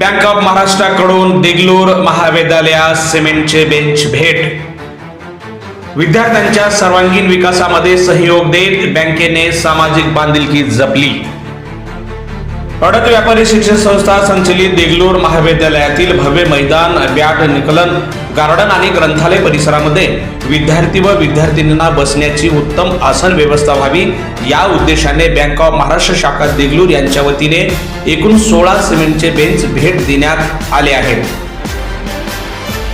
Bank of महाराष्ट्राकडून Deglur महाविद्यालयास सिमेंटचे bench भेट. विद्यार्थ्यांच्या सर्वांगीण विकासामध्ये सहयोग देत बँकेने सामाजिक बांधिलकी जपली. अडत व्यापारी शिक्षण संस्था संचलित देगलूर महाविद्यालयातील भव्य मैदान, बॅडमिंटन गार्डन आणि ग्रंथालय परिसरामध्ये विद्यार्थी व विद्यार्थिनींना बसण्याची उत्तम आसन व्यवस्था व्हावी या उद्देशाने बँक ऑफ महाराष्ट्र शाखा देगलूर यांच्या वतीने एकूण 16 सिमेंटचे बेंच भेट देण्यात आले आहेत.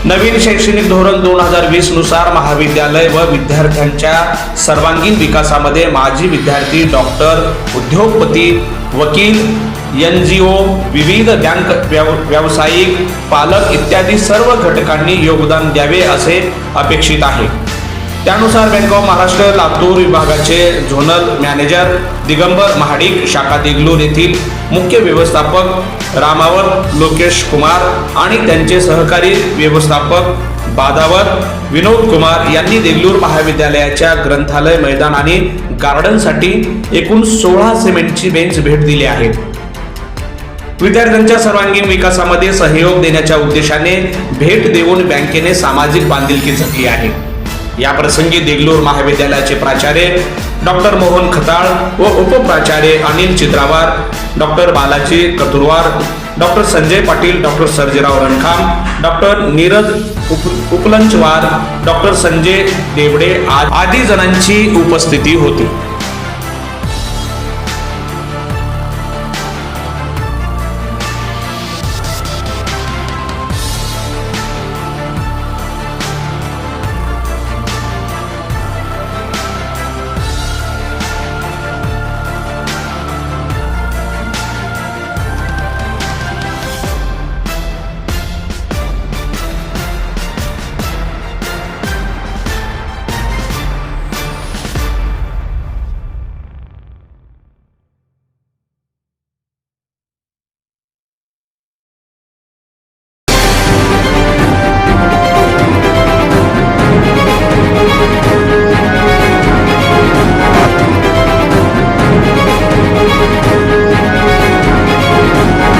नवीन शैक्षणिक धोरण 2020 नुसार महाविद्यालय व विद्यार्थ्यांच्या सर्वांगीण विकासामध्ये माजी विद्यार्थी, डॉक्टर, उद्योगपती, वकील, NGO, विविध बँक व्यावसायिक, पालक इत्यादी सर्व घटकांनी योगदान द्यावे असे अपेक्षित आहे. त्यानुसार बँक ऑफ महाराष्ट्र लातूर विभागाचे झोनल मॅनेजर दिगंबर महाडिक, शाखा देगलूर येथील मुख्य व्यवस्थापक रामावत लोकेश कुमार आणि त्यांचे सहकारी व्यवस्थापक बादावत विनोद कुमार यांनी देगलूर महाविद्यालयाच्या ग्रंथालय, मैदान आणि गार्डनसाठी एकूण 16 सिमेंटची बेंच भेट दिली आहे. विद्यार्थ्यांच्या सर्वांगीण विकासामध्ये सहयोग देण्याच्या उद्देशाने भेट देऊन बँकेने सामाजिक बांधिलकी जपली आहे. या प्रसंगी देगलूर महाविद्यालयाचे प्राचार्य डॉक्टर मोहन खताळ व उपप्राचार्य Anil Chitrawar, doctor Balaji Katurwar, doctor Sanjay Patil, doctor Sarjerao Rankham, doctor Neeraj Upalanchwar, doctor Sanjay Devde आदी जणांची उपस्थिती होती.